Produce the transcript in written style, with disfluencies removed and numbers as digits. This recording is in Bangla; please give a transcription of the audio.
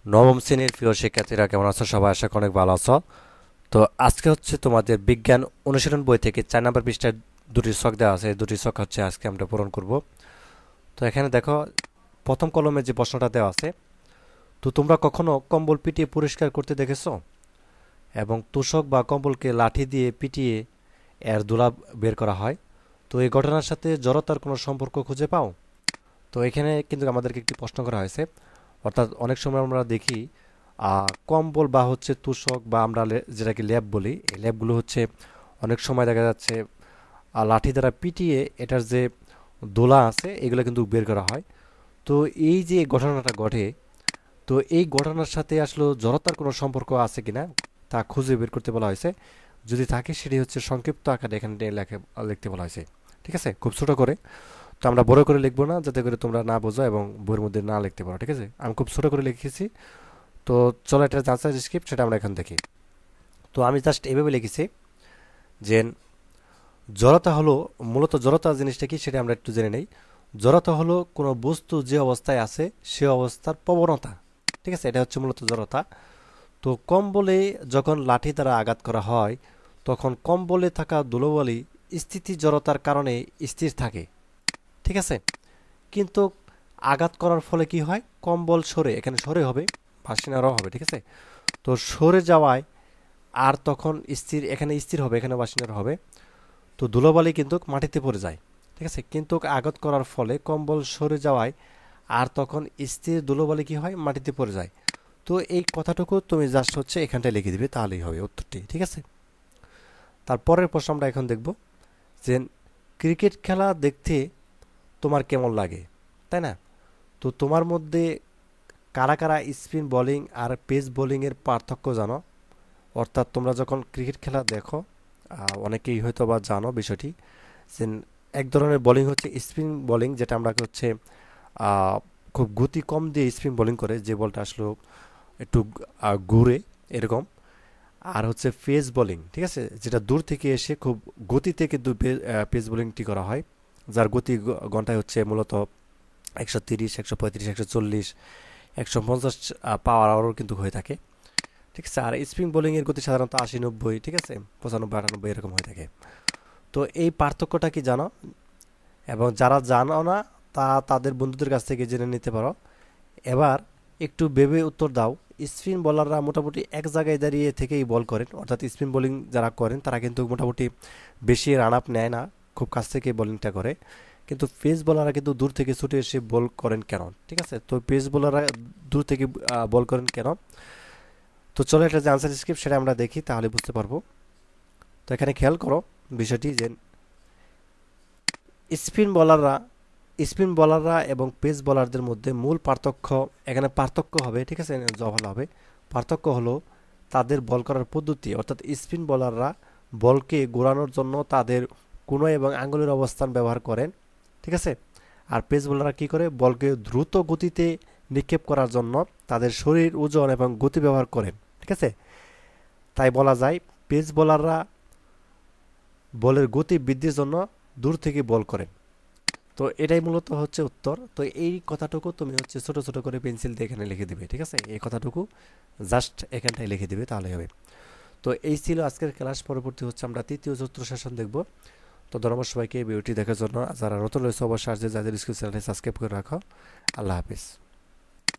নবম শ্রেণীর প্রিয় শিক্ষার্থীরা কেমন আছো? সবাই আশা করি অনেক ভালো আছো। তো আজকে হচ্ছে তোমাদের বিজ্ঞান অনুশীলন বই থেকে 4 নম্বর পৃষ্ঠায় দুটি ছক দেওয়া আছে। এই দুটি ছক হচ্ছে আজকে আমরা পূরণ করব। তো এখানে দেখো, প্রথম কলমে যে প্রশ্নটা দেওয়া আছে, তো তোমরা কখনো কম্বল পিটিয়ে পরিষ্কার করতে দেখেছো? এবং তোষক বা কম্বলকে লাঠি দিয়ে পিটিয়ে এর দোলা বের করা হয়। তো এই ঘটনার সাথে জড়তার কোনো সম্পর্ক খুঁজে পাও? তো এখানে কিন্তু আমাদেরকে একটি প্রশ্ন করা হয়েছে। অর্থাৎ অনেক সময় আমরা দেখি কম্বল বা হচ্ছে তোষক বা আমরা যেটাকে ল্যাব বলি, এই ল্যাবগুলো হচ্ছে অনেক সময় দেখা যাচ্ছে লাঠি দ্বারা পিটিয়ে এটার যে দোলা আছে এগুলো কিন্তু বের করা হয়। তো এই যে ঘটনাটা ঘটে, তো এই ঘটনার সাথে আসলে জড়তার কোনো সম্পর্ক আছে কিনা তা খুঁজে বের করতে বলা হয়েছে। যদি থাকে সেটি হচ্ছে সংক্ষিপ্ত আকারে এখানে লিখতে বলা হয়েছে। ঠিক আছে, খুব ছোট করে। তো আমরা বড় করে লিখবো না, যাতে করে তোমরা না বোঝো এবং বইয়ের মধ্যে না লিখতে পারো। ঠিক আছে, আমি খুব ছোট করে লিখেছি। তো চলো এটা যাচাই স্ক্রিপ্ট সেটা আমরা এখন দেখি। তো আমি জাস্ট এভাবে লিখেছি যে জড়তা হলো, মূলত জড়তা জিনিসটা কি সেটা আমরা একটু জেনে নেই। জড়তা হলো কোনো বস্তু যে অবস্থায় আছে সে অবস্থার প্রবণতা। ঠিক আছে, এটা হচ্ছে মূলত জড়তা। তো কম্বলে যখন লাঠি দ্বারা আঘাত করা হয়, তখন কম্বলে থাকা ধুলোবালি স্থিতি জড়তার কারণে স্থির থাকে। ঠিক আছে, কিন্তু আঘাত করার ফলে কি হয়, কম্বল সরে, এখানে সরে হবে, ভাসিনারও হবে। ঠিক আছে, তো সরে যাওয়ায় আর তখন স্থির, এখানে স্থির হবে, এখানে বাসিনার হবে। তো ধুলোবালি কিন্তু মাটিতে পড়ে যায়। ঠিক আছে, কিন্তু আঘাত করার ফলে কম্বল সরে যাওয়ায় আর তখন স্থির ধুলোবালি কি হয়, মাটিতে পড়ে যায়। তো এই কথাটুকু তুমি জাস্ট হচ্ছে এখানটায় লিখে দিবে, তাহলেই হবে উত্তরটি। ঠিক আছে, তারপরের প্রশ্ন আমরা এখন দেখব যে ক্রিকেট খেলা দেখতে তোমার কেমন লাগে, তাই না? তো তোমার মধ্যে কারা কারা স্পিন বোলিং আর পেস বোলিংয়ের পার্থক্য জানো? অর্থাৎ তোমরা যখন ক্রিকেট খেলা দেখো, অনেকেই হয়তো বা জানো বিষয়টি, যে এক ধরনের বোলিং হচ্ছে স্পিন বোলিং, যেটা আমরা হচ্ছে খুব গতি কম দিয়ে স্পিন বোলিং করে, যে বলটা আসলে একটু ঘুরে এরকম। আর হচ্ছে পেস বোলিং, ঠিক আছে, যেটা দূর থেকে এসে খুব গতিতে কিন্তু পেস বোলিংটি করা হয়, যার গতি ঘন্টায় হচ্ছে মূলত 130, 135, 140, 150 পাওয়ার আওয়ারও কিন্তু হয়ে থাকে। ঠিক আছে, আর স্পিন বোলিংয়ের গতি সাধারণত 80, 90, ঠিক আছে, 95, 98 এরকম হয়ে থাকে। তো এই পার্থক্যটা কি জানো? এবং যারা জানো না, তাদের বন্ধুদের কাছ থেকে জেনে নিতে পারো। এবার একটু ভেবে উত্তর দাও। স্পিন বোলাররা মোটামুটি এক জায়গায় দাঁড়িয়ে থেকেই বল করেন, অর্থাৎ স্পিন বোলিং যারা করেন তারা কিন্তু মোটামুটি বেশি রান আপ নেয় না, খুব কাছ থেকে বোলিংটা করে। কিন্তু পেস বোলাররা কিন্তু দূর থেকে ছুটে এসে বল করেন কেন? ঠিক আছে, তো পেস বোলাররা দূর থেকে বল করেন কেন? তো চলো এটা যে আনসার স্ক্রিপ্ট সেটা আমরা দেখি, তাহলে বুঝতে পারবো। তো এখানে খেয়াল করো বিষয়টি যে স্পিন বোলাররা স্পিন বোলাররা এবং পেস বোলারদের মধ্যে মূল পার্থক্য, এখানে পার্থক্য হবে, ঠিক আছে, জবাব হবে। পার্থক্য হলো তাদের বল করার পদ্ধতি। অর্থাৎ স্পিন বোলাররা বলকে ঘোরানোর জন্য তাদের কোনো এবং আঙ্গুলের অবস্থান ব্যবহার করেন। ঠিক আছে, আর পেস বোলাররা কী করে, বলকে দ্রুত গতিতে নিক্ষেপ করার জন্য তাদের শরীর, ওজন এবং গতি ব্যবহার করেন। ঠিক আছে, তাই বলা যায় পেস বোলাররা বলের গতি বৃদ্ধির জন্য দূর থেকে বল করেন। তো এটাই মূলত হচ্ছে উত্তর। তো এই কথাটুকু তুমি হচ্ছে ছোট ছোট করে পেন্সিল দিয়ে এখানে লিখে দিবে। ঠিক আছে, এই কথাটুকু জাস্ট এখানটায় লিখে দিবে, তাহলে হবে। তো এই ছিল আজকের ক্লাস। পরবর্তী হচ্ছে আমরা তৃতীয় চতুর্থ সেশন দেখব। তো ধন্যবাদ সবাইকে ভিডিওটি দেখার জন্য। যারা নতুন রয়েছে অবশ্যই আসছে, যাদের স্কুল চ্যানেলটি সাবস্ক্রাইব করে রাখো। আল্লাহ হাফিজ।